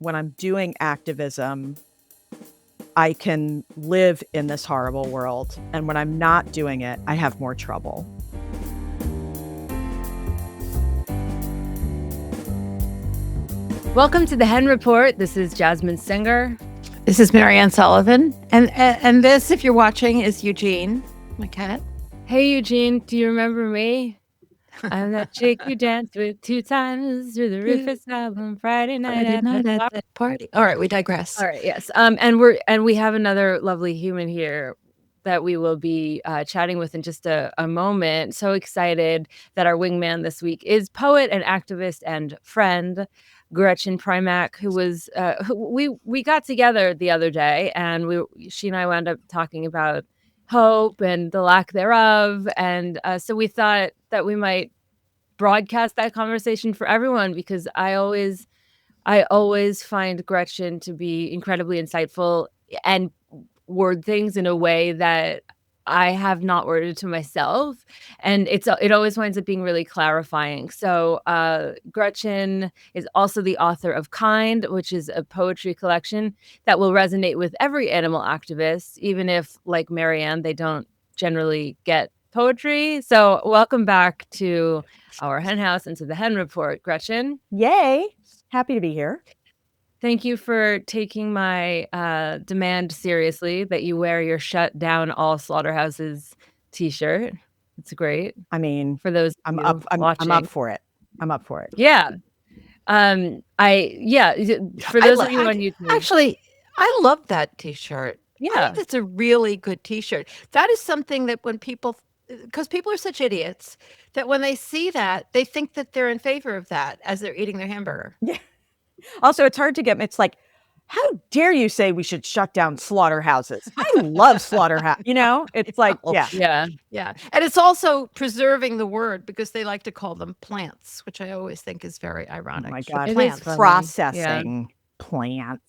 when I'm doing activism, I can live in this horrible world. And when I'm not doing it, I have more trouble. Welcome to the Hen Report. This is Jasmin Singer. This is Mariann Sullivan. And this, if you're watching, is Eugene, my cat. Hey, Eugene, do you remember me? I'm that chick you danced with 2 times through the Rufus album Friday night at the party. All right, we digress. All right, yes. And we have another lovely human here that we will be chatting with in just a moment. So excited that our wingman this week is poet and activist and friend Gretchen Primack, who was we got together the other day, and she and I wound up talking about hope and the lack thereof, and so we thought that we might broadcast that conversation for everyone, because I always find Gretchen to be incredibly insightful and word things in a way that I have not worded to myself, and it always winds up being really clarifying. So Gretchen is also the author of Kind, which is a poetry collection that will resonate with every animal activist, even if, like Mariann, they don't generally get poetry. So welcome back to Our Hen House and to the Hen Report, Gretchen. Yay! Happy to be here. Thank you for taking my demand seriously that you wear your "Shut Down All Slaughterhouses" t-shirt. It's great. I mean, for those I'm up for it. Yeah. For those of you on YouTube. Actually, I love that t-shirt. Yeah. I think that's a really good t-shirt. That is something that because people are such idiots that when they see that, they think that they're in favor of that as they're eating their hamburger. Yeah. Also, it's hard to get. It's like, how dare you say we should shut down slaughterhouses? I love slaughterhouse. It's like, yeah. And it's also preserving the word, because they like to call them plants, which I always think is very ironic. Oh my God, plants. Processing plants.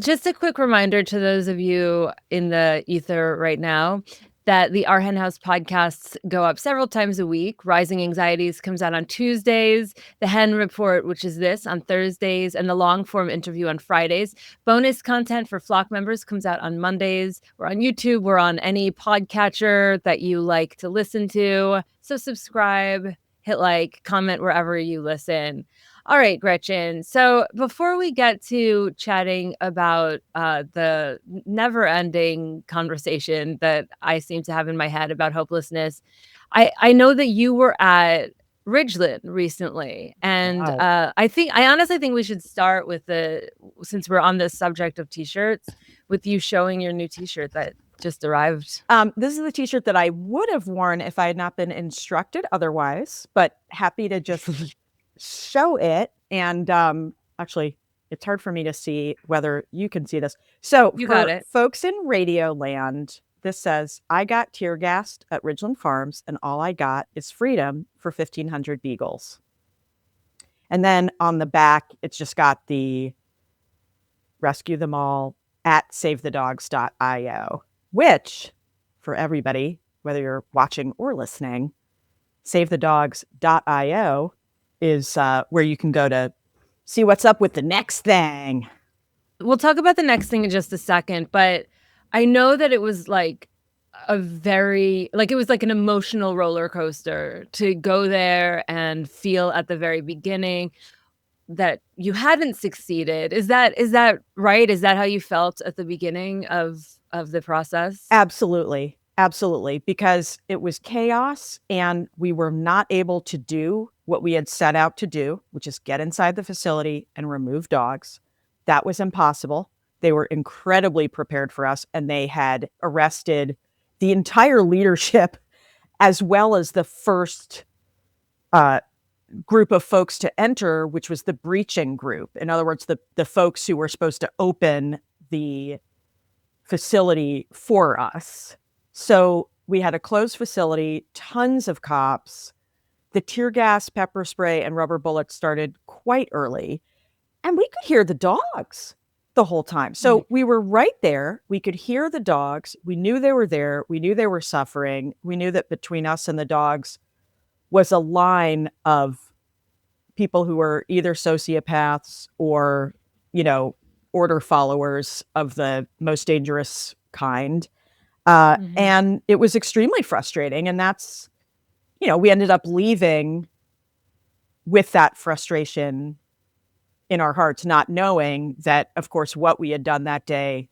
Just a quick reminder to those of you in the ether right now that the Our Hen House podcasts go up several times a week. Rising Anxieties comes out on Tuesdays, the Hen Report, which is this, on Thursdays, and the long form interview on Fridays. Bonus content for Flock members comes out on Mondays. We're on YouTube. We're on any podcatcher that you like to listen to. So subscribe, hit like, comment wherever you listen. All right, Gretchen. So before we get to chatting about the never-ending conversation that I seem to have in my head about hopelessness, I know that you were at Ridgeland recently, and Wow. I honestly think we should start with since we're on the subject of t-shirts, with you showing your new t-shirt that just arrived. This is the t-shirt that I would have worn if I had not been instructed otherwise, but happy to just show it. And actually, it's hard for me to see whether you can see this. So You for got it. Folks in radio land, this says, I got tear gassed at Ridgeland Farms, and all I got is freedom for 1,500 beagles. And then on the back, it's just got the rescue them all at savethedogs.io, which, for everybody, whether you're watching or listening, savethedogs.io is where you can go to see what's up with the next thing. We'll talk about the next thing in just a second, but I know that it was like it was like an emotional roller coaster to go there and feel at the very beginning that you hadn't succeeded. Is that right? Is that how you felt at the beginning of the process? Absolutely. Because it was chaos, and we were not able to do what we had set out to do, which is get inside the facility and remove dogs. That was impossible. They were incredibly prepared for us, and they had arrested the entire leadership, as well as the first group of folks to enter, which was the breaching group. In other words, the folks who were supposed to open the facility for us. So we had a closed facility, tons of cops. The tear gas, pepper spray, and rubber bullets started quite early, and we could hear the dogs the whole time. So we were right there. We could hear the dogs. We knew they were there. We knew they were suffering. We knew that between us and the dogs was a line of people who were either sociopaths or, order followers of the most dangerous kind. And it was extremely frustrating. And that's, we ended up leaving with that frustration in our hearts, not knowing that, of course, what we had done that day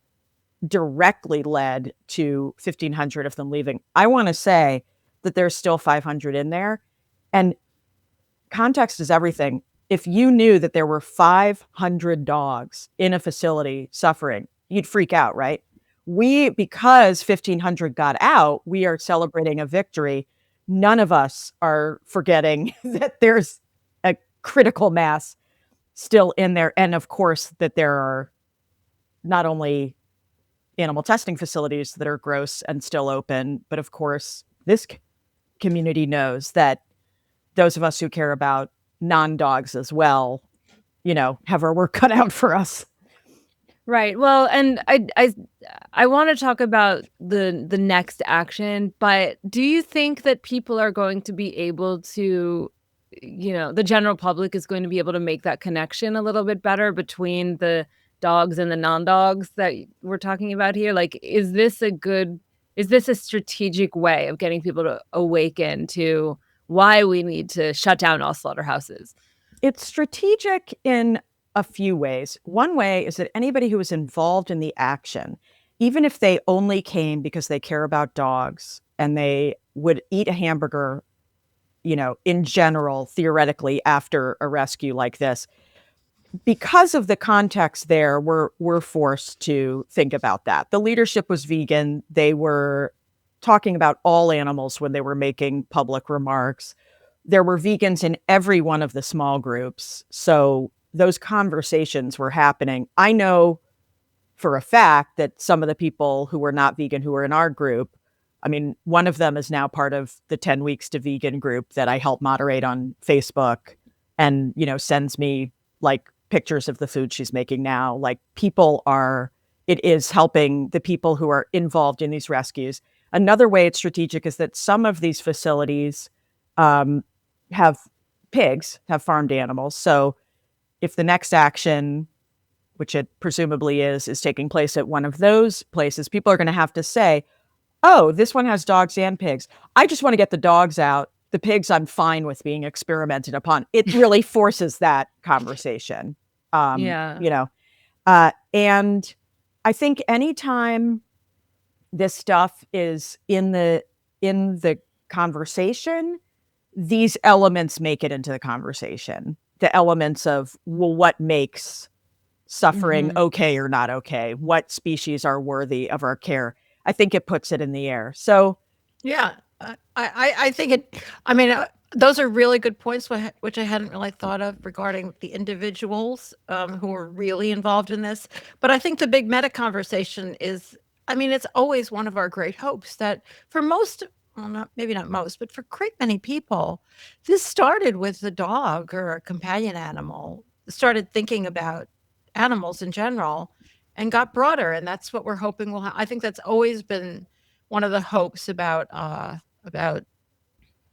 directly led to 1,500 of them leaving. I want to say that there's still 500 in there. And context is everything. If you knew that there were 500 dogs in a facility suffering, you'd freak out, right? Because 1,500 got out, we are celebrating a victory. None of us are forgetting that there's a critical mass still in there. And of course, that there are not only animal testing facilities that are gross and still open, but of course, this community knows that those of us who care about non-dogs as well, have our work cut out for us. Right. Well, and I want to talk about the next action, but do you think that people are going to be able to, the general public is going to be able to make that connection a little bit better between the dogs and the non-dogs that we're talking about here? Like, is this a strategic way of getting people to awaken to why we need to shut down all slaughterhouses? It's strategic in a few ways. One way is that anybody who is involved in the action, even if they only came because they care about dogs and they would eat a hamburger, in general, theoretically, after a rescue like this, because of the context there, we're forced to think about that. The leadership was vegan. They were talking about all animals when they were making public remarks. There were vegans in every one of the small groups. So those conversations were happening. I know for a fact that some of the people who were not vegan who were in our group, one of them is now part of the 10 Weeks to Vegan group that I help moderate on Facebook and, sends me like pictures of the food she's making now. Like it is helping the people who are involved in these rescues. Another way it's strategic is that some of these facilities have pigs, have farmed animals. So if the next action, which it presumably is taking place at one of those places, people are going to have to say, oh, this one has dogs and pigs. I just want to get the dogs out. The pigs, I'm fine with being experimented upon. It really forces that conversation. And I think anytime this stuff is in the conversation, these elements make it into the conversation. The elements of, well, what makes suffering okay or not okay? What species are worthy of our care? I think it puts it in the air. So, yeah, I think it. Those are really good points, which I hadn't really thought of regarding the individuals who are really involved in this. But I think the big meta conversation is, it's always one of our great hopes that for most, well, maybe not most, but for great many people, this started with a dog or a companion animal, started thinking about animals in general and got broader. And that's what we're hoping will I think that's always been one of the hopes about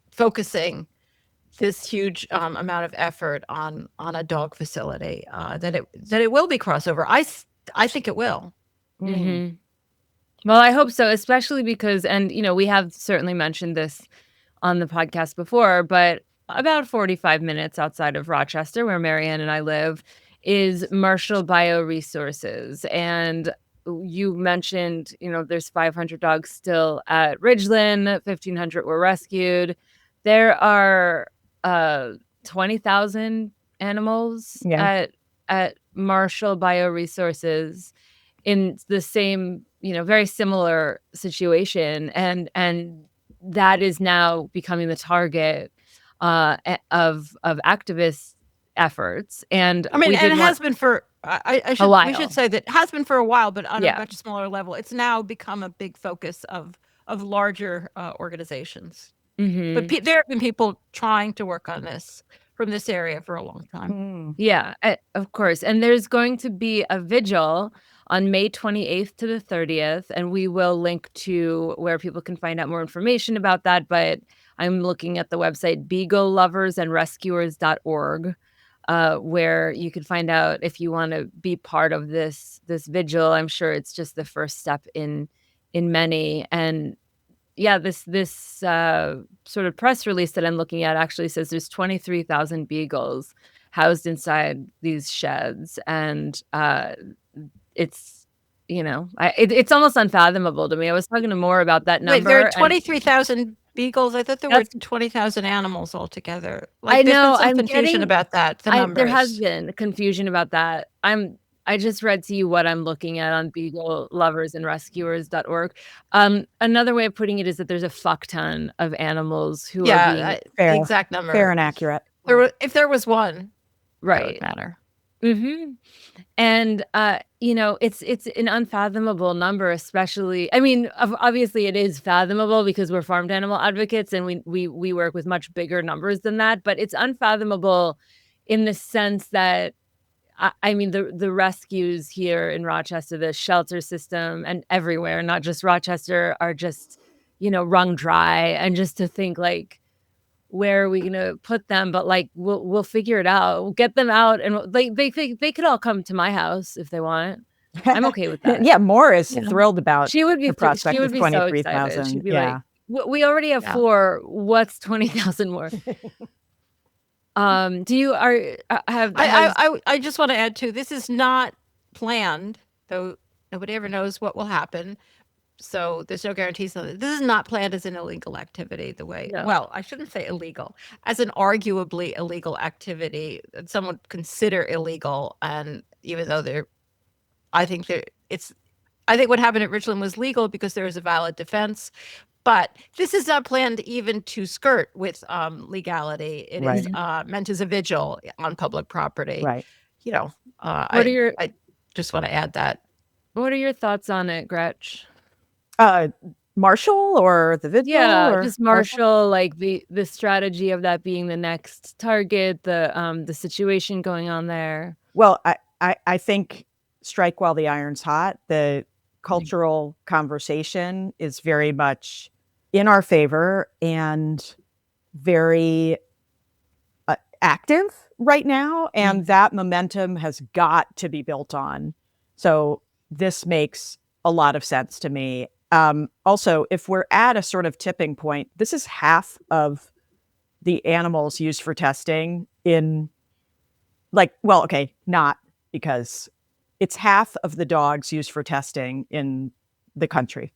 focusing this huge amount of effort on a dog facility, that it will be crossover. I think it will. Mm-hmm. Well, I hope so, especially because, and we have certainly mentioned this on the podcast before, but about 45 minutes outside of Rochester, where Mariann and I live, is Marshall BioResources. And you mentioned, there's 500 dogs still at Ridgeland, 1,500 were rescued. There are 20,000 animals at Marshall BioResources in the same, very similar situation. And that is now becoming the target of activist efforts. And it has been for we should say that it has been for a while, but on a much smaller level. It's now become a big focus of larger organizations. But there have been people trying to work on this from this area for a long time. Yeah, of course. And there's going to be a vigil on May 28th to the 30th, and we will link to where people can find out more information about that. But I'm looking at the website beagleloversandrescuers.org. where you could find out if you want to be part of this vigil. I'm sure it's just the first step in many. And yeah, this sort of press release that I'm looking at actually says there's 23,000 beagles housed inside these sheds, and it's it's almost unfathomable to me. I was talking to more about that number. Wait, there are 23,000 beagles. I thought there were 20,000 animals altogether. I know. There's been some confusion about that. There has been confusion about that. I just read to you what I'm looking at on beagleloversandrescuers.org. Another way of putting it is that there's a fuck ton of animals who are being the exact number. Fair and accurate. If there was one, right, that would matter. Mm-hmm. And it's an unfathomable number, especially. I mean, obviously it is fathomable because we're farmed animal advocates and we work with much bigger numbers than that. But it's unfathomable in the sense that, I mean, the rescues here in Rochester, the shelter system, and everywhere, not just Rochester, are just wrung dry. And just to think, like, where are we gonna put them? But like, we'll figure it out. We'll get them out, and they could all come to my house if they want. I'm okay with that. Yeah, Moore is thrilled about. She would be. The prospect She would of be so 23,000. excited. She'd be like, "We already have 4. What's 20,000 more?" I just want to add too, this is not planned, though nobody ever knows what will happen. So there's no guarantees on it. This is not planned as an illegal activity well, I shouldn't say illegal, as an arguably illegal activity that some would consider illegal. And even though I think what happened at Ridgeland was legal because there is a valid defense. But this is not planned even to skirt with legality. It is meant as a vigil on public property. Right. I just want to add that. What are your thoughts on it, Gretch? Marshall or the vigil? Yeah, just Marshall, like the strategy of that being the next target, the situation going on there. Well, I think strike while the iron's hot. The cultural conversation is very much in our favor and very active right now. And that momentum has got to be built on. So this makes a lot of sense to me. Also, if we're at a sort of tipping point, this is half of the animals used for testing in not because it's half of the dogs used for testing in the country.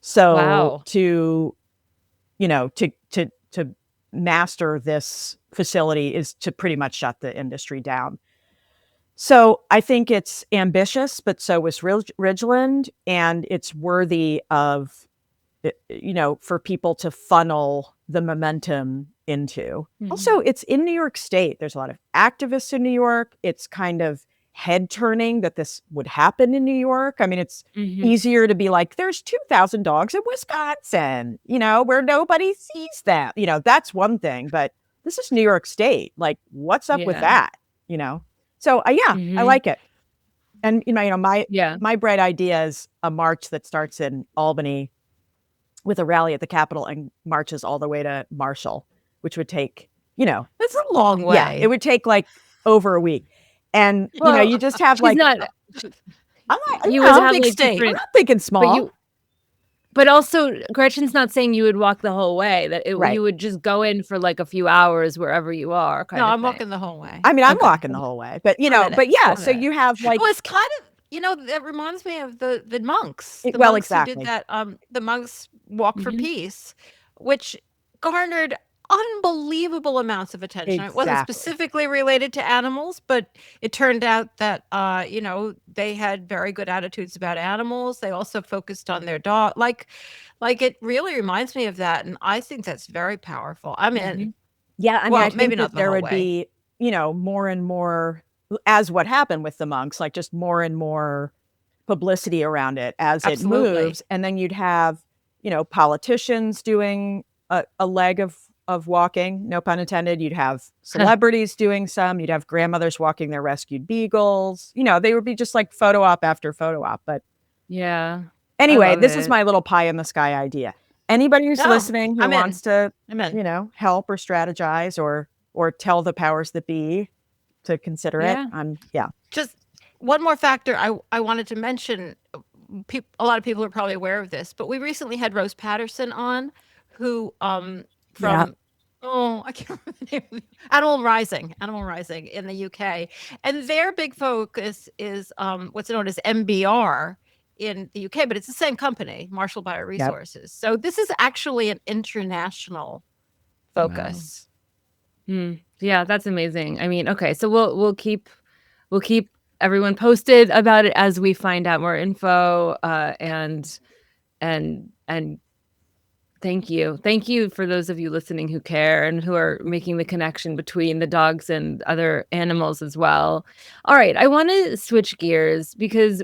So wow. to master this facility is to pretty much shut the industry down. So I think it's ambitious, but so is Ridgeland, and it's worthy of, for people to funnel the momentum into. Mm-hmm. Also, it's in New York State. There's a lot of activists in New York. It's kind of head turning that this would happen in New York. I mean, it's easier to be like, there's 2,000 dogs in Wisconsin, where nobody sees them. That's one thing, but this is New York State. Like, what's up with that? So I like it. And my bright idea is a march that starts in Albany with a rally at the Capitol and marches all the way to Marshall, which would take, it's a long way. Yeah, it would take like over a week. And you just have like I'm not thinking small. But also, Gretchen's not saying you would walk the whole way. That you would just go in for like a few hours wherever you are. I'm walking the whole way. I mean, I'm walking the whole way, but you have like. Well, it's kind of that reminds me of the monks. Exactly. Who did that. The monks Walk for Peace, which garnered unbelievable amounts of attention. Exactly. It wasn't specifically related to animals, but it turned out that they had very good attitudes about animals. They also focused on their dog. Like it really reminds me of that, and I think that's very powerful. I mean, I think maybe not there would be more and more, as what happened with the monks, like just more and more publicity around it as it moves, and then you'd have politicians doing a leg of walking, no pun intended. You'd have celebrities doing some. You'd have grandmothers walking their rescued beagles. They would be just like photo op after photo op. But anyway, this is my little pie in the sky idea. Anybody who's listening who wants to, help or strategize or tell the powers that be, to consider Yeah. it. Just one more factor I wanted to mention. A lot of people are probably aware of this, but we recently had Rose Patterson on, who from I can't remember the name of it. Animal Rising in the UK, and their big focus is what's known as MBR in the UK, but it's the same company, Marshall BioResources. So this is actually an international focus. Yeah, that's amazing. I mean, okay, so we'll keep everyone posted about it as we find out more info. And thank you for those of you listening who care and who are making the connection between the dogs and other animals as well. All right, I want to switch gears because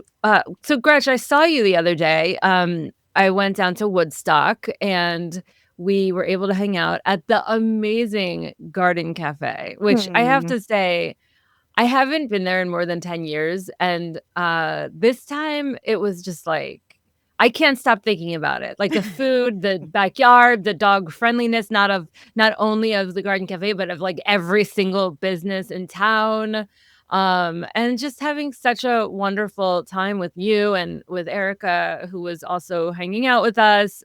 so Gretch, I saw you the other day. I went down to Woodstock and we were able to hang out at the amazing Garden Cafe, which I have to say, I haven't been there in more than 10 years. And this time it was just like, I can't stop thinking about it. Like the food, the backyard, the dog friendliness, not only of the Garden Cafe, but of like every single business in town. And just having such a wonderful time with you and with Erica, who was also hanging out with us.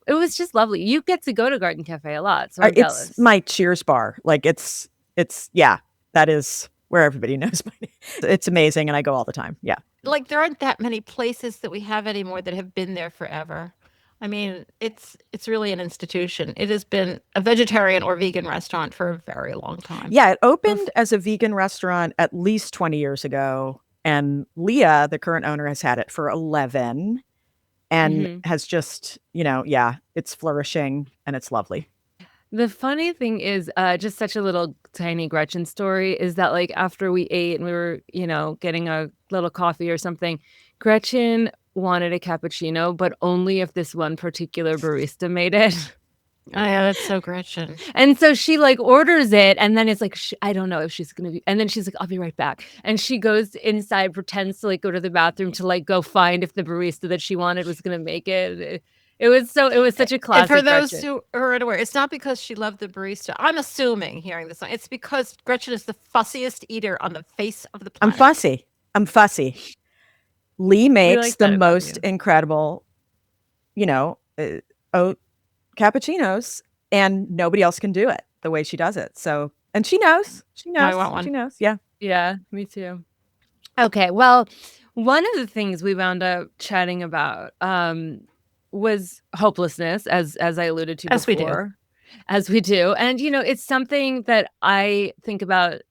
It was just lovely. You get to go to Garden Cafe a lot, so I'm jealous. It's my Cheers bar. Like it's that is where everybody knows my name. It's amazing, and I go all the time. Yeah. Like there aren't that many places that we have anymore that have been there forever. I mean, it's really an institution. It has been a vegetarian or vegan restaurant for a very long time. Yeah, it opened as a vegan restaurant at least 20 years ago, and Leah, the current owner, has had it for 11 and has just, it's flourishing and it's lovely. The funny thing is, just such a little tiny Gretchen story is that like after we ate and we were, getting a little coffee or something, Gretchen wanted a cappuccino, but only if this one particular barista made it. Oh yeah, that's so Gretchen. And so she like orders it, and then it's like, I don't know if she's gonna be, and then she's like, I'll be right back. And she goes inside, pretends to like go to the bathroom to like go find if the barista that she wanted was gonna make it. It was such a classic. And for those Gretchen. who are unaware, it's not because she loved the barista. I'm assuming hearing this song, it's because Gretchen is the fussiest eater on the face of the planet. I'm fussy. Lee makes the most incredible, oat cappuccinos, and nobody else can do it the way she does it. So, and she knows. I want one. She knows. Yeah. Yeah, me too. Okay, well, one of the things we wound up chatting about was hopelessness, as I alluded to before. As we do. And, it's something that I think about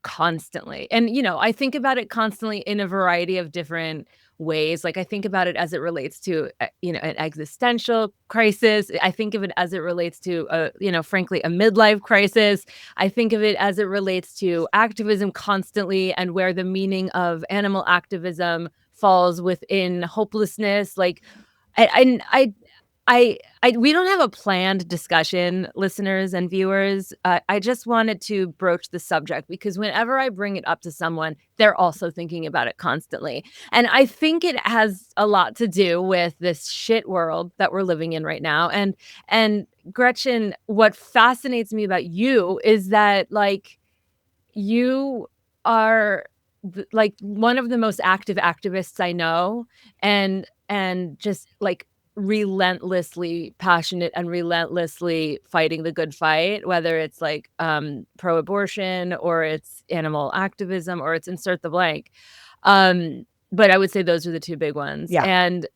constantly. And, I think about it constantly in a variety of different ways. Like I think about it as it relates to, an existential crisis. I think of it as it relates to, frankly, a midlife crisis. I think of it as it relates to activism constantly and where the meaning of animal activism falls within hopelessness. Like, we don't have a planned discussion, listeners and viewers. I just wanted to broach the subject because whenever I bring it up to someone, they're also thinking about it constantly. And I think it has a lot to do with this shit world that we're living in right now. And Gretchen, what fascinates me about you is that like you are like one of the most active activists I know, and just like relentlessly passionate and relentlessly fighting the good fight, whether it's like pro-abortion or it's animal activism or it's insert the blank. But I would say those are the two big ones. Yeah. And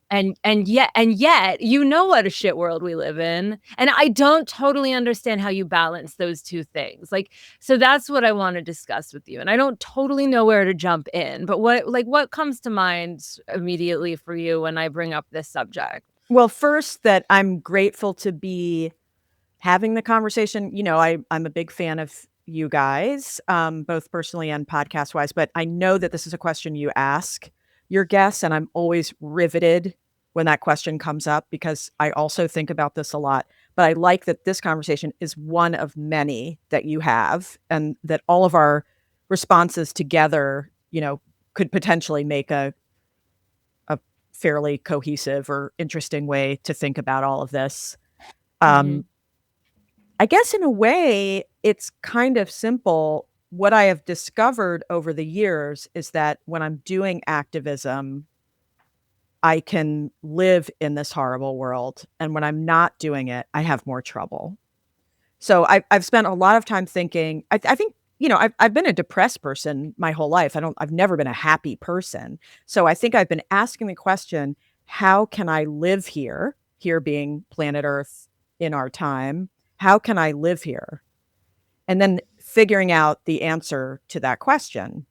yet, what a shit world we live in. And I don't totally understand how you balance those two things. Like, so that's what I want to discuss with you. And I don't totally know where to jump in, but what comes to mind immediately for you when I bring up this subject? Well, first, that I'm grateful to be having the conversation. I'm a big fan of you guys, both personally and podcast wise, but I know that this is a question you ask your guests, and I'm always riveted when that question comes up because I also think about this a lot. But I like that this conversation is one of many that you have, and that all of our responses together, could potentially make a fairly cohesive or interesting way to think about all of this. I guess in a way, it's kind of simple. what I have discovered over the years is that when I'm doing activism, I can live in this horrible world. And when I'm not doing it, I have more trouble. So I've spent a lot of time thinking, I think, I've been a depressed person my whole life. I've never been a happy person. So I think I've been asking the question, how can I live here being planet Earth in our time? How can I live here? And then figuring out the answer to that question.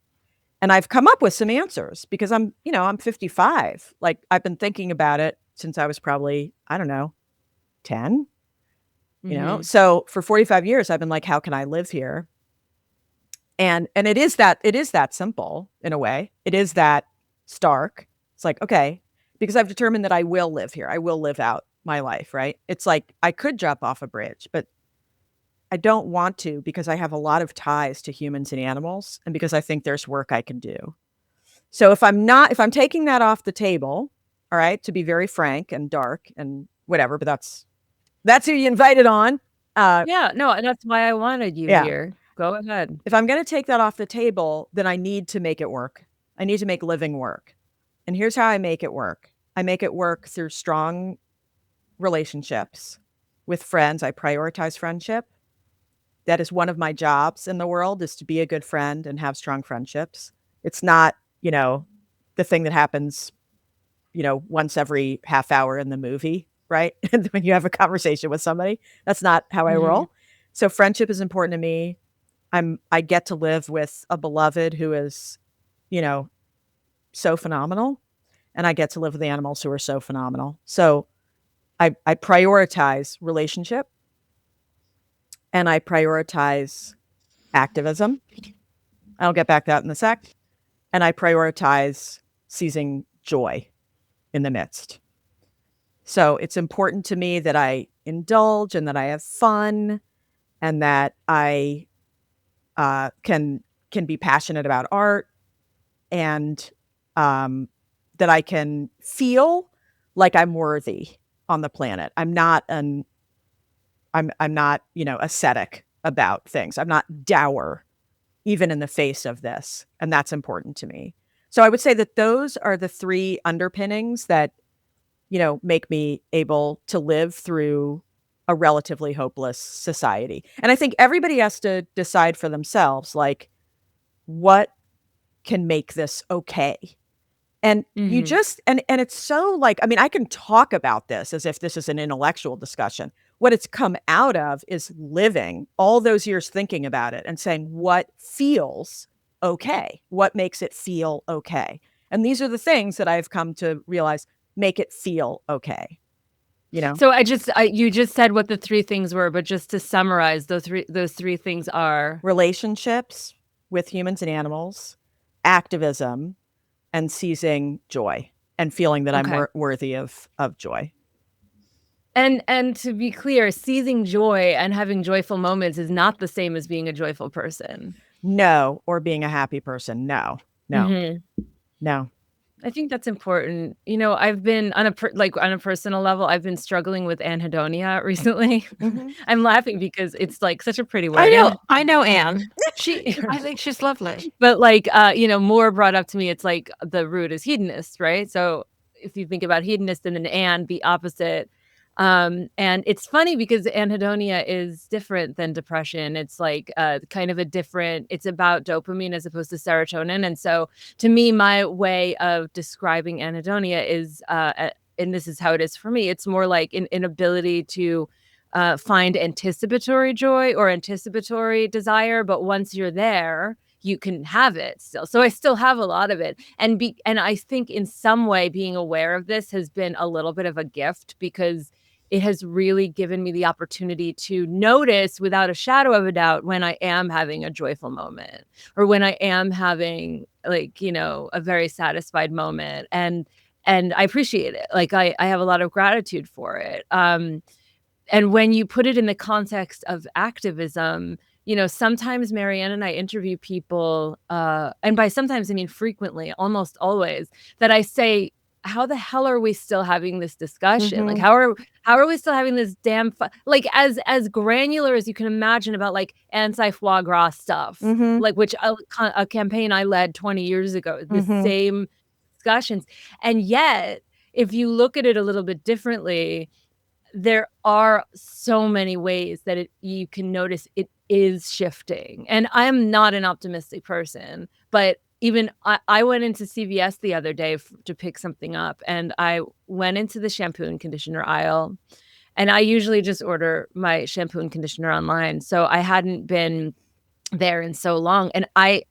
And I've come up with some answers because I'm 55. Like, I've been thinking about it since I was probably, I don't know, 10, So for 45 years, I've been like, how can I live here? And it is that simple in a way. It is that stark. It's like, okay, because I've determined that I will live here. I will live out my life, right? It's like, I could jump off a bridge, but I don't want to because I have a lot of ties to humans and animals, and because I think there's work I can do. So if I'm taking that off the table, all right, to be very frank and dark and whatever, but that's who you invited on. Yeah, no, and that's why I wanted you here. Go ahead. If I'm going to take that off the table, then I need to make it work. I need to make living work. And here's how I make it work. I make it work through strong relationships with friends. I prioritize friendship. That is one of my jobs in the world, is to be a good friend and have strong friendships. It's not, the thing that happens, once every half hour in the movie, right? When you have a conversation with somebody, that's not how I roll. So friendship is important to me. I get to live with a beloved who is, so phenomenal. And I get to live with animals who are so phenomenal. So I prioritize relationship. And I prioritize activism. I'll get back to that in a sec. And I prioritize seizing joy in the midst. So it's important to me that I indulge and that I have fun and that I can be passionate about art, and that I can feel like I'm worthy on the planet. I'm not ascetic about things. I'm not dour, even in the face of this. And that's important to me. So I would say that those are the three underpinnings that, make me able to live through a relatively hopeless society. And I think everybody has to decide for themselves, like, what can make this okay? And you just, and it's so like, I mean, I can talk about this as if this is an intellectual discussion. What it's come out of is living all those years thinking about it and saying, what feels okay? What makes it feel okay? And these are the things that I've come to realize make it feel okay. So you just said what the three things were, but just to summarize, those three things are relationships with humans and animals, activism, and seizing joy and feeling that I'm worthy of joy. And to be clear, seizing joy and having joyful moments is not the same as being a joyful person. No, or being a happy person. No. No. I think that's important. I've been on a personal level, I've been struggling with anhedonia recently. I'm laughing because it's like such a pretty word. I know Anne. I think she's lovely. But more brought up to me, it's like the root is hedonist, right? So if you think about hedonist and then Anne, the opposite. And it's funny because anhedonia is different than depression. It's like kind of it's about dopamine as opposed to serotonin. And so to me, my way of describing anhedonia is, and this is how it is for me, it's more like an inability to find anticipatory joy or anticipatory desire. But once you're there, you can have it still. So I still have a lot of it. And I think in some way being aware of this has been a little bit of a gift, because it has really given me the opportunity to notice without a shadow of a doubt when I am having a joyful moment or when I am having a very satisfied moment. And I appreciate it. Like I have a lot of gratitude for it. And when you put it in the context of activism, sometimes Mariann and I interview people, and by sometimes I mean frequently, almost always, that I say, how the hell are we still having this discussion? Like, Mhm. how are we still having this damn like as granular as you can imagine about like anti-foie gras stuff, Mhm. like which a campaign I led 20 years ago, the Mhm. same discussions. And yet, if you look at it a little bit differently, there are so many ways that you can notice it is shifting. And I'm not an optimistic person, but even I went into CVS the other day to pick something up, and I went into the shampoo and conditioner aisle, and I usually just order my shampoo and conditioner online. So I hadn't been there in so long, and I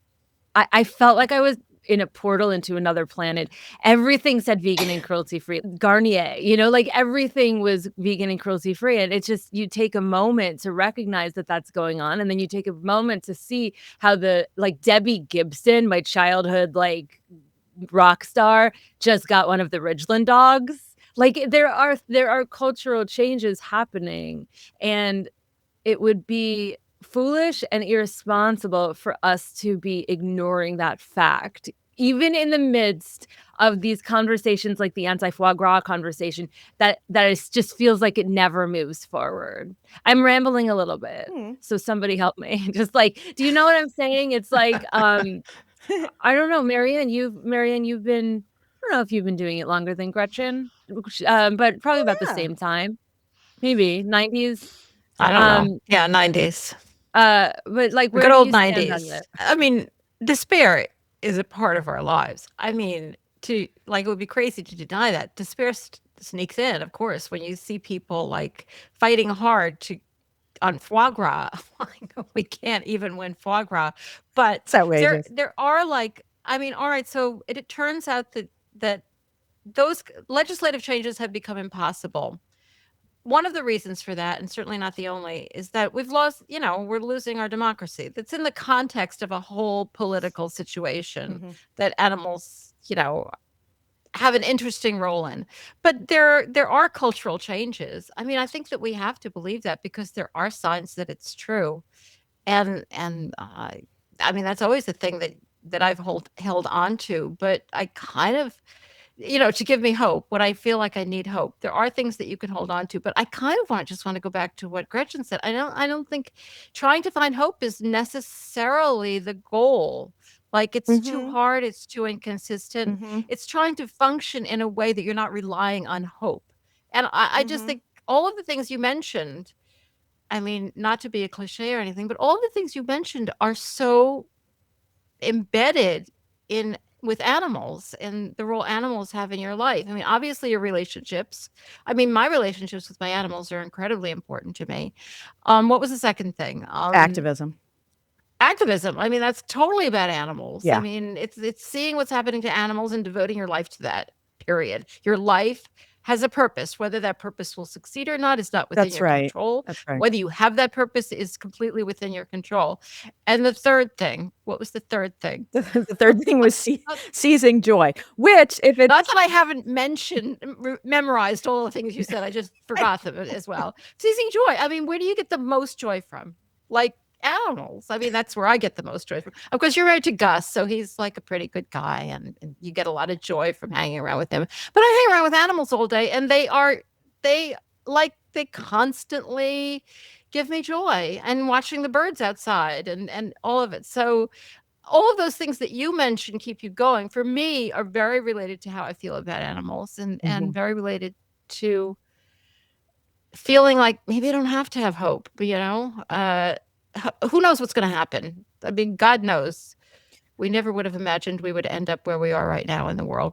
felt like I was in a portal into another planet. Everything said vegan and cruelty free. Garnier, like everything was vegan and cruelty free. And it's just, you take a moment to recognize that that's going on. And then you take a moment to see how like Debbie Gibson, my childhood, like rock star, just got one of the Ridgeland dogs. Like there are cultural changes happening, and it would be foolish and irresponsible for us to be ignoring that fact, even in the midst of these conversations like the anti-foie gras conversation that just feels like it never moves forward. I'm rambling a little bit, so somebody help me. Just like, do you know what I'm saying? It's like, I don't know, Mariann, you've been, I don't know if you've been doing it longer than Gretchen, but probably about the Yeah. same time, maybe 90s. I don't know. Yeah, 90s. But like, where Good do old you stand on 90s. this? I mean, despair is a part of our lives. I mean, it would be crazy to deny that. Despair sneaks in, of course, when you see people like fighting hard on foie gras. We can't even win foie gras. But It's outrageous. there are like, I mean, all right, so it turns out that those legislative changes have become impossible. One of the reasons for that, and certainly not the only, is that we've lost, we're losing our democracy. That's in the context of a whole political situation that animals, have an interesting role in. But there are cultural changes. I mean, I think that we have to believe that because there are signs that it's true. And I mean, that's always the thing that I've held on to, but I kind of, to give me hope when I feel like I need hope. There are things that you can hold on to, but I kind of just want to go back to what Gretchen said. I don't think trying to find hope is necessarily the goal. Like it's too hard, it's too inconsistent. It's trying to function in a way that you're not relying on hope. And I just think all of the things you mentioned, I mean, not to be a cliche or anything, but all of the things you mentioned are so embedded in with animals and the role animals have in your life. I mean, obviously your relationships. I mean, my relationships with my animals are incredibly important to me. What was the second thing? Activism. Activism. I mean, that's totally about animals. I Yeah. mean, it's seeing what's happening to animals and devoting your life to that. Period. Your life has a purpose. Whether that purpose will succeed or not is not within That's your right. control. That's right. Whether you have that purpose is completely within your control. And the third thing, what was the third thing? The third thing was seizing joy, which if it's Not that I haven't memorized all the things you said, I just forgot them as well. Seizing joy. I mean, where do you get the most joy from? Like animals. I mean, that's where I get the most joy from. Of course, you're married to Gus, so he's like a pretty good guy, and you get a lot of joy from hanging around with him. But I hang around with animals all day, and they constantly give me joy, and watching the birds outside and all of it. So all of those things that you mentioned keep you going for me are very related to how I feel about animals and very related to feeling like maybe I don't have to have hope, but who knows what's going to happen? I mean, God knows. We never would have imagined we would end up where we are right now in the world.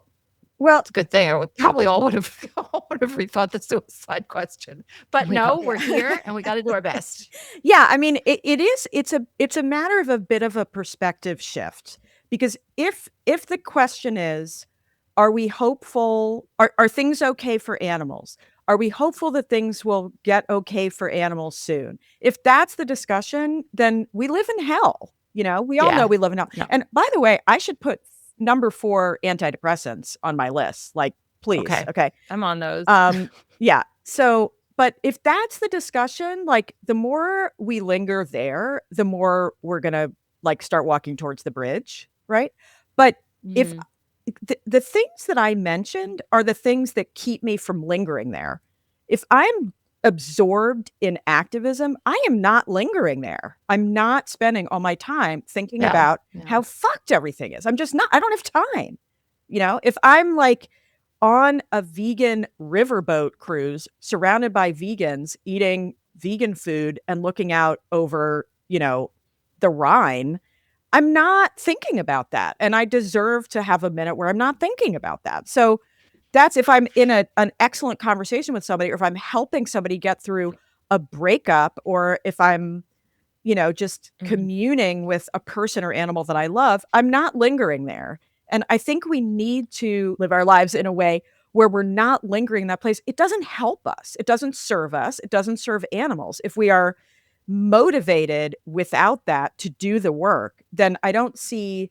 Well, It's a good thing. I would probably all would have rethought the suicide question. But no, we're here and we got to do our best. Yeah, I mean, it's a matter of a bit of a perspective shift, because if the question is, are we hopeful? Are things okay for animals? Are we hopeful that things will get okay for animals soon? If that's the discussion, then we live in hell. We all know we live in hell. Yeah. And by the way, I should put number 4 antidepressants on my list. Like, please. Okay. I'm on those. Yeah. So, but if that's the discussion, like the more we linger there, the more we're going to like start walking towards the bridge. Right. But if the things that I mentioned are the things that keep me from lingering there. If I'm absorbed in activism, I am not lingering there. I'm not spending all my time thinking about how fucked everything is. I'm just not, I don't have time. If I'm like on a vegan riverboat cruise surrounded by vegans eating vegan food and looking out over, the Rhine, I'm not thinking about that. And I deserve to have a minute where I'm not thinking about that. So that's if I'm in an excellent conversation with somebody, or if I'm helping somebody get through a breakup, or if I'm, just communing with a person or animal that I love, I'm not lingering there. And I think we need to live our lives in a way where we're not lingering in that place. It doesn't help us. It doesn't serve us. It doesn't serve animals. If we are motivated without that to do the work, then I don't see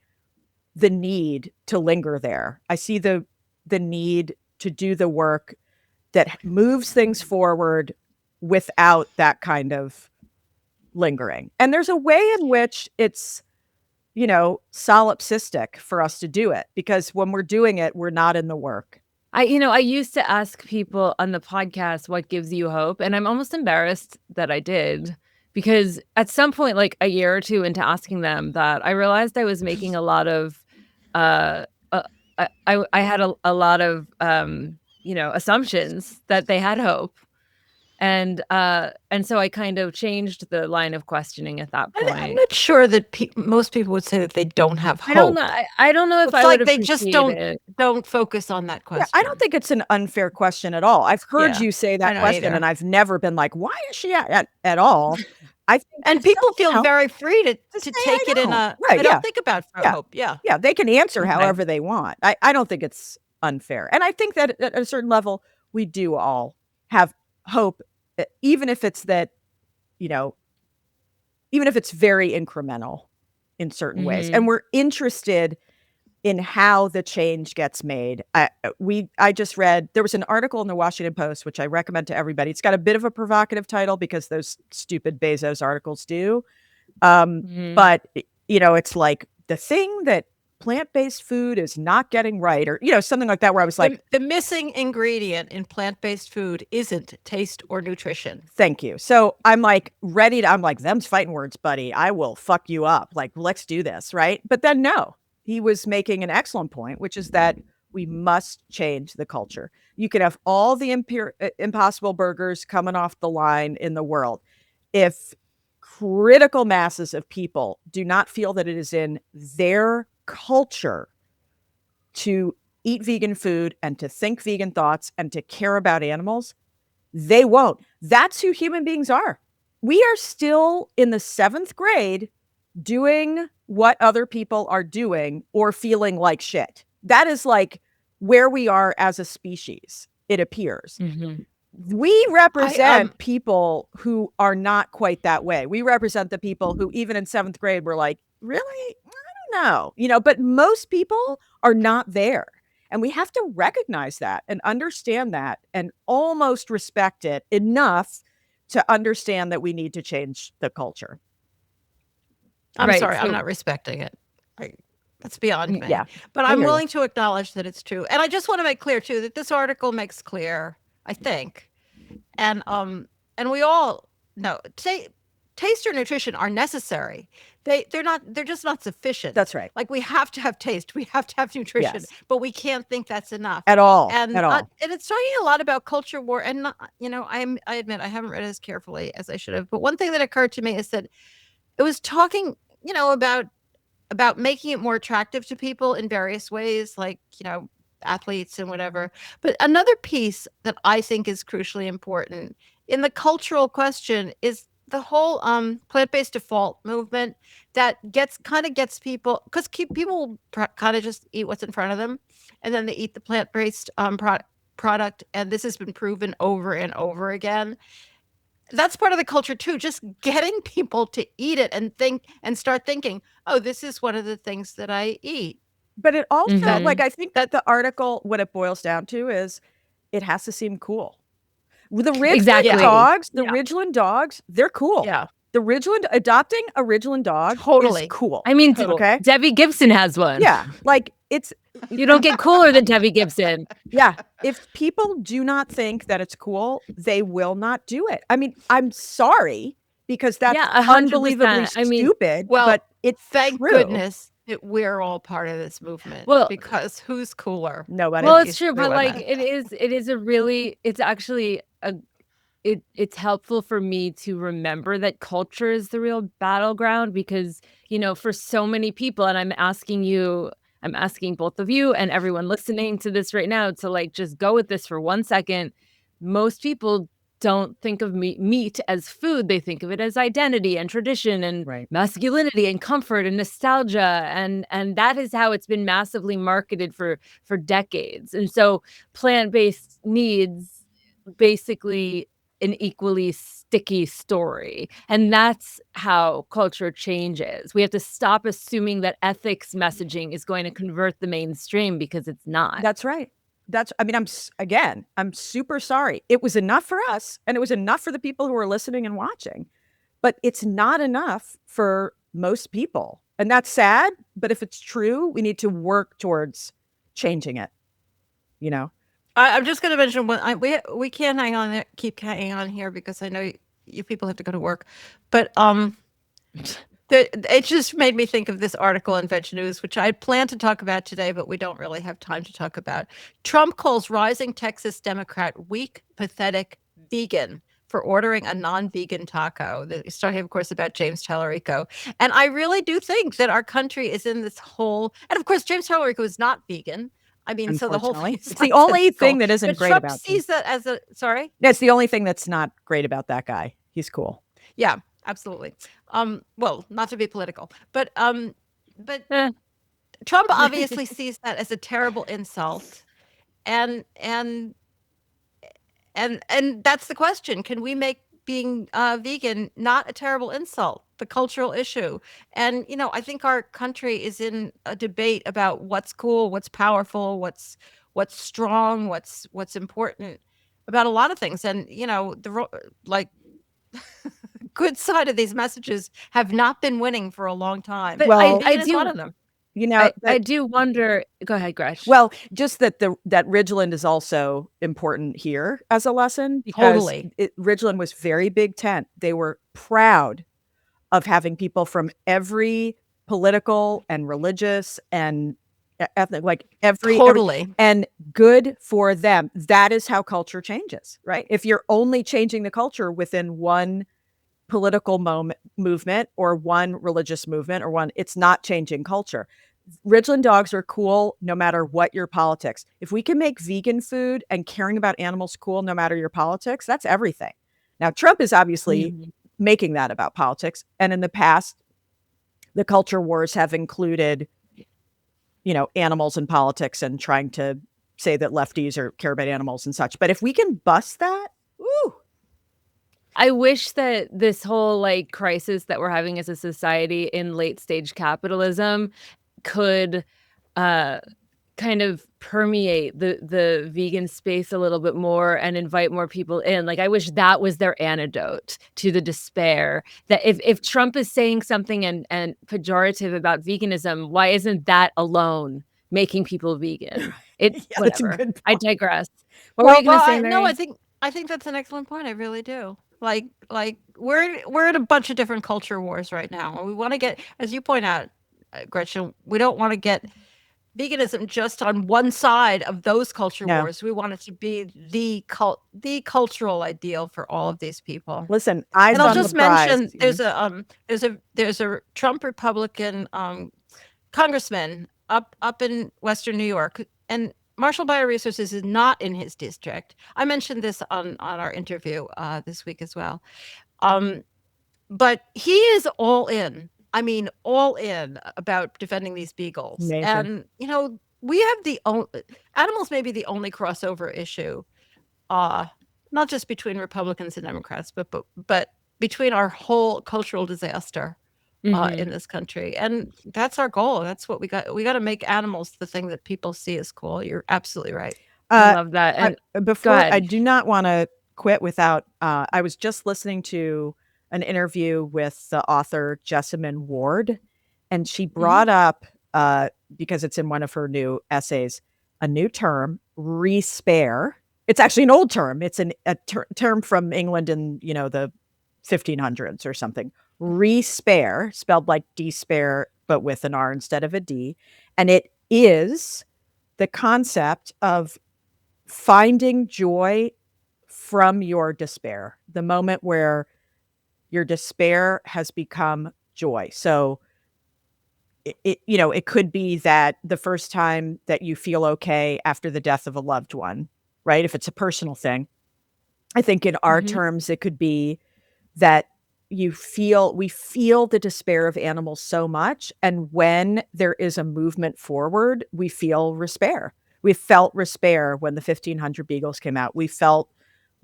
the need to linger there. I see the need to do the work that moves things forward without that kind of lingering. And there's a way in which it's, solipsistic for us to do it, because when we're doing it, we're not in the work. I used to ask people on the podcast, what gives you hope? And I'm almost embarrassed that I did, because at some point, like a year or two into asking them that, I realized I was making a lot of, I had a lot of, assumptions that they had hope. And so I kind of changed the line of questioning at that point. I'm not sure that most people would say that they don't have hope. I don't know if it's like they just don't focus on that question. Yeah, I don't think it's an unfair question at all. I've heard you say that question, either. And I've never been like, why is she at all? And people feel very free to take it in a right. They don't think about hope. Yeah, they can answer however they want. I don't think it's unfair, and I think that at a certain level, we do all have hope, even if it's that, even if it's very incremental in certain ways, and we're interested in how the change gets made. I just read, there was an article in the Washington Post, which I recommend to everybody. It's got a bit of a provocative title because those stupid Bezos articles do. But, it's like the thing that plant-based food is not getting right, or, something like that, where I was like, the missing ingredient in plant-based food isn't taste or nutrition. Thank you. So I'm like I'm like, them's fighting words, buddy. I will fuck you up. Like, let's do this. Right. But then no. He was making an excellent point, which is that we must change the culture. You can have all the impossible burgers coming off the line in the world. If critical masses of people do not feel that it is in their culture to eat vegan food and to think vegan thoughts and to care about animals, they won't. That's who human beings are. We are still in the 7th grade doing what other people are doing or feeling like shit. That is like where we are as a species, it appears. We represent people who are not quite that way. We represent the people who even in 7th grade were like, really? I don't know. But most people are not there. And we have to recognize that and understand that and almost respect it enough to understand that we need to change the culture. I'm sorry, I'm not respecting it. That's beyond me. Yeah, but I'm willing to acknowledge that it's true. And I just want to make clear too that this article makes clear, I think, and we all know taste or nutrition are necessary. They're just not sufficient. That's right. Like, we have to have taste, we have to have nutrition, but we can't think that's enough at all. And it's talking a lot about culture war. And not, I admit I haven't read it as carefully as I should have. But one thing that occurred to me is that it was talking, about making it more attractive to people in various ways, like, athletes and whatever. But another piece that I think is crucially important in the cultural question is the whole plant-based default movement that gets people, because people kind of just eat what's in front of them, and then they eat the plant-based product, and this has been proven over and over again. That's part of the culture too, just getting people to eat it and think and start thinking, oh, this is one of the things that I eat. But it also, I think that the article, what it boils down to is it has to seem cool. The Ridgeland dogs, Ridgeland dogs, they're cool. Yeah. adopting a Ridgeland dog Totally. is cool. I mean, okay. Debbie Gibson has one. Yeah, like it's You don't get cooler than Debbie Gibson. yeah. If people do not think that it's cool, they will not do it. I mean, I'm sorry because that's Yeah, 100%. unbelievably I mean, stupid. Well, but it's thank true. goodness that we're all part of this movement. Well- because who's cooler? Nobody. Well, It's it's true, true but on like that. it's actually it's helpful for me to remember that culture is the real battleground because, for so many people, and I'm asking both of you and everyone listening to this right now to like just go with this for 1 second. Most people don't think of meat as food. They think of it as identity and tradition and masculinity and comfort and nostalgia. And that is how it's been massively marketed for decades. And so plant-based needs basically an equally sticky story. And that's how culture changes. We have to stop assuming that ethics messaging is going to convert the mainstream because it's not. That's right. I'm super sorry. It was enough for us and it was enough for the people who are listening and watching, but it's not enough for most people. And that's sad. But if it's true, we need to work towards changing it, I'm just going to mention we can't hang on there, keep hanging on here because I know you people have to go to work, but it just made me think of this article in Veg News, which I had planned to talk about today, but we don't really have time to talk about. Trump calls rising Texas Democrat weak, pathetic, vegan for ordering a non-vegan taco. He's talking, of course, about James Tallarico. And I really do think that our country is in this whole, and of course, James Tallarico is not vegan. I mean, so the whole thing it's the only thing that isn't great Trump about sees that as sorry? That's the only thing that's not great about that guy. He's cool. Yeah, absolutely. Well, not to be political, but Trump obviously sees that as a terrible insult. And that's the question. Can we make being vegan not a terrible insult, the cultural issue? And, I think our country is in a debate about what's cool, what's powerful, what's strong, what's important about a lot of things. And, good side of these messages have not been winning for a long time. But Well, I Vegan is do one of them. I do wonder. Go ahead, Gretchen. Well, just that that Ridgeland is also important here as a lesson because Totally. Ridgeland was very big tent. They were proud of having people from every political and religious and ethnic, like Totally. and good for them. That is how culture changes, right? If you're only changing the culture within one political movement or one religious movement or it's not changing culture. Ridgeland dogs are cool no matter what your politics. If we can make vegan food and caring about animals cool no matter your politics, that's everything. Now, Trump is obviously making that about politics. And in the past, the culture wars have included, animals in politics and trying to say that lefties care about animals and such. But if we can bust that, ooh. I wish that this whole crisis that we're having as a society in late stage capitalism could kind of permeate the vegan space a little bit more and invite more people in. I wish that was their antidote to the despair. That if Trump is saying something and pejorative about veganism, why isn't that alone making people vegan? Whatever. I digress. What were you going to say, Mariann? No, I think that's an excellent point. I really do. Like we're in a bunch of different culture wars right now. And we want to get, as you point out, Gretchen, we don't want to get veganism just on one side of those culture wars. We want it to be the cultural ideal for all of these people. Listen, and I'll just mention there's a Trump Republican congressman up in Western New York, and Marshall BioResources is not in his district. I mentioned this on our interview this week as well. But he is all in. I mean, all in about defending these beagles. Amazing. And, we have animals may be the only crossover issue, not just between Republicans and Democrats, but between our whole cultural disaster in this country. And that's our goal. That's what we got. We got to make animals the thing that people see as cool. You're absolutely right. I love that. And before I do not want to quit without, I was just listening to an interview with the author Jasmin Ward, and she brought up, because it's in one of her new essays, a new term, respair. It's actually an old term. It's a term from England in, the 1500s or something. Respair, spelled like despair, but with an R instead of a D. And it is the concept of finding joy from your despair, the moment where your despair has become joy. So it could be that the first time that you feel okay after the death of a loved one, right? If it's a personal thing. I think in our terms, it could be that we feel the despair of animals so much. And when there is a movement forward, we feel Respair. We felt Respair when the 1500 Beagles came out. We felt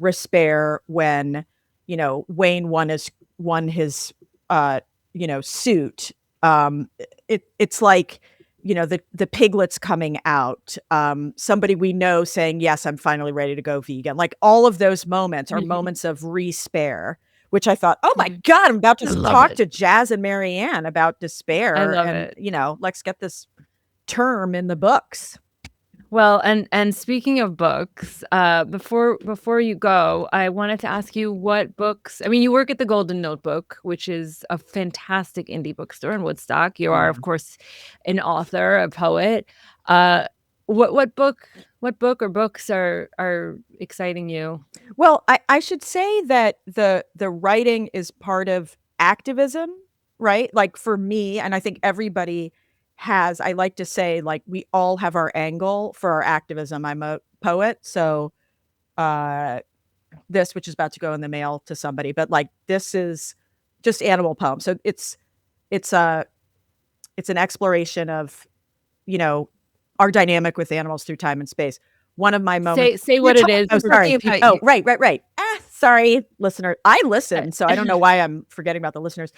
Respair when, Wayne won his suit. It's like, the piglets coming out, somebody we know saying, yes, I'm finally ready to go vegan. Like all of those moments are moments of Respair, which I thought, oh my God, I'm about to talk to Jazz and Mariann about despair. I love it. Let's get this term in the books. Well, and speaking of books, before you go, I wanted to ask you what books. I mean, you work at the Golden Notebook, which is a fantastic indie bookstore in Woodstock. You are, of course, an author, a poet. What book or books are exciting you? Well, I should say that the writing is part of activism, right? Like for me, and I think everybody has, I like to say, like we all have our angle for our activism. I'm a poet, so this, which is about to go in the mail to somebody, but like this is just animal poem. So it's an exploration of, our dynamic with animals through time and space. One of my moments. Say what it is. Oh, sorry. Oh, right. Sorry, listener. I listen, so I don't know why I'm forgetting about the listeners.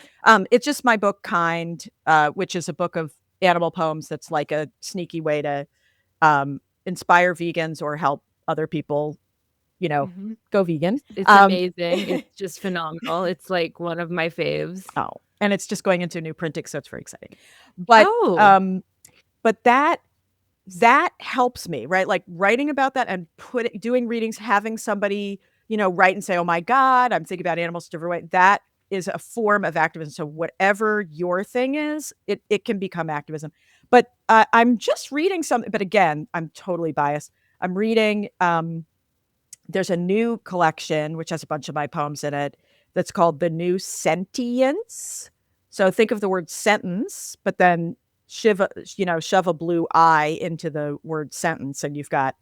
It's just my book, Kind, which is a book of animal poems that's like a sneaky way to inspire vegans or help other people, go vegan. It's amazing. It's just phenomenal. It's like one of my faves. Oh, and it's just going into a new printing, so it's very exciting. But that helps me, right? Like writing about that and doing readings, having somebody, write and say, oh my God, I'm thinking about animals a different way. That is a form of activism. So whatever your thing is, it can become activism. But I'm just reading something, but again, I'm totally biased. I'm reading, there's a new collection, which has a bunch of my poems in it, that's called The New Sentience. So think of the word sentence, but then shove a blue I into the word sentence, and you've got.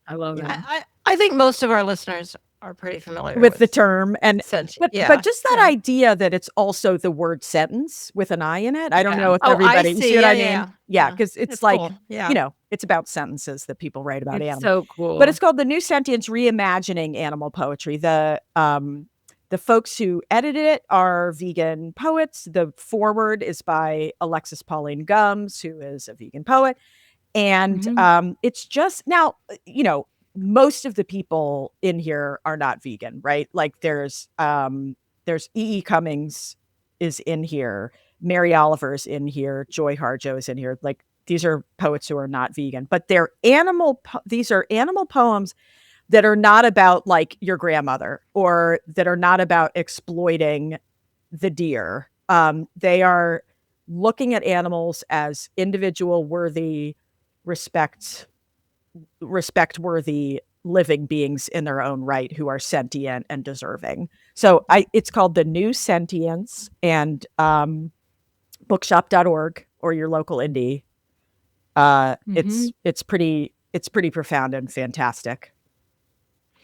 I love that. I think most of our listeners are pretty familiar with the term, and but just that Yeah. idea that it's also the word sentence with an I in it. I don't know if everybody you see what I mean. Yeah, because it's like cool. Yeah. It's about sentences that people write about It's animals. so cool. But it's called The New Sentience: Reimagining Animal Poetry. The folks who edited it are vegan poets. The foreword is by Alexis Pauline Gumbs, who is a vegan poet. And it's just now, most of the people in here are not vegan, right? Like there's E.E. Cummings is in here. Mary Oliver's in here. Joy Harjo is in here. Like these are poets who are not vegan, but these are animal poems that are not about like your grandmother, or that are not about exploiting the deer. They are looking at animals as individual, worthy, respect-worthy living beings in their own right, who are sentient and deserving. So it's called The New Sentience, and bookshop.org or your local indie. It's pretty profound and fantastic.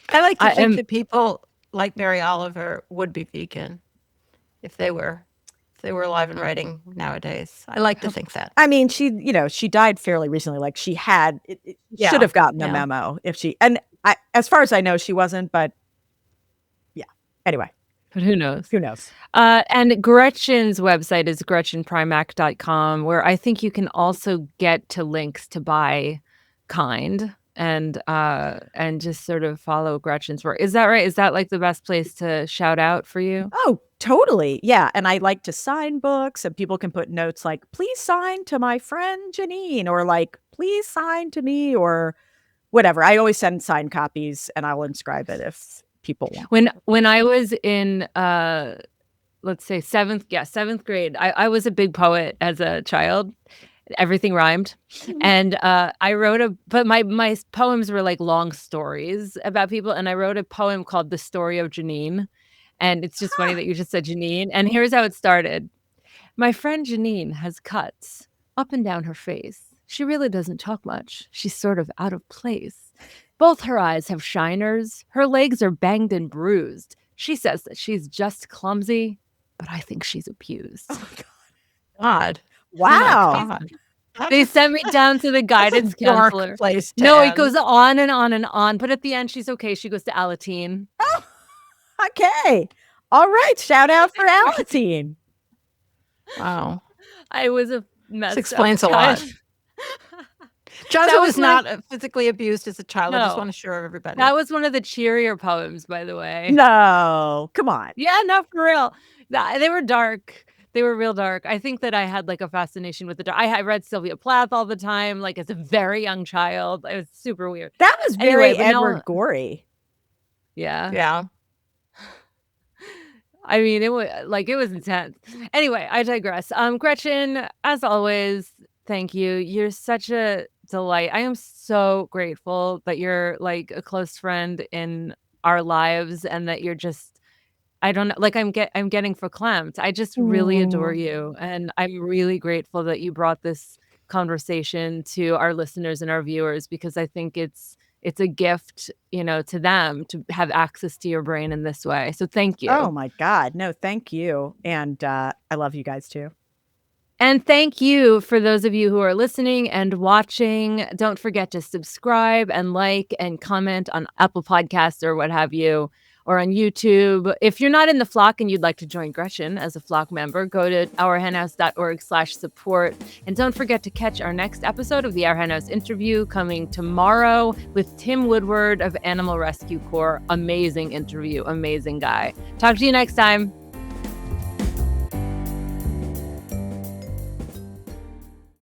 I like to think that people like Mary Oliver would be vegan if they were alive and writing nowadays. I like to think that. I mean, she died fairly recently. Like she had, should have gotten a memo if she, and as far as I know, she wasn't, but yeah. Anyway. But who knows? Who knows? And Gretchen's website is gretchenprimack.com, where I think you can also get to links to buy Kind. and just sort of follow Gretchen's work. Is that right? Is that like the best place to shout out for you? Oh, totally. Yeah. And I like to sign books, and people can put notes like, please sign to my friend Janine, or like, please sign to me, or whatever. I always send signed copies, and I'll inscribe it if people want. When I was in let's say seventh grade, I was a big poet as a child. Everything rhymed. And I wrote but my poems were like long stories about people. And I wrote a poem called The Story of Janine. And it's just funny that you just said Janine. And here's how it started. My friend Janine has cuts up and down her face. She really doesn't talk much. She's sort of out of place. Both her eyes have shiners. Her legs are banged and bruised. She says that she's just clumsy, but I think she's abused. Oh, God. Wow. Oh, God. They sent me down to the guidance counselor. Place No, it goes on and on and on. But at the end, she's okay. She goes to Alateen. Oh, okay. All right. Shout out for Alateen. Wow. I was a mess. This explains a lot. Jasmin was not physically abused as a child. No. I just want to assure everybody. That was one of the cheerier poems, by the way. No, come on. Yeah, no, for real. They were dark. They were real dark. I think that I had like a fascination with the dark. I read Sylvia Plath all the time, like as a very young child. It was super weird. That was very Anyway, Edward Gorey. Yeah. Yeah. I mean, it was intense. Anyway, I digress. Gretchen, as always, thank you. You're such a delight. I am so grateful that you're like a close friend in our lives, and that you're just, I don't know, like I'm getting verklempt. I just really adore you, and I'm really grateful that you brought this conversation to our listeners and our viewers, because I think it's a gift, to them to have access to your brain in this way. So thank you. Oh my God. No, thank you. And I love you guys too. And thank you for those of you who are listening and watching. Don't forget to subscribe and like and comment on Apple Podcasts or what have you, or on YouTube. If you're not in the flock and you'd like to join Gretchen as a flock member, go to ourhenhouse.org/support. And don't forget to catch our next episode of the Our Hen House interview coming tomorrow with Tim Woodward of Animal Rescue Corps. Amazing interview. Amazing guy. Talk to you next time.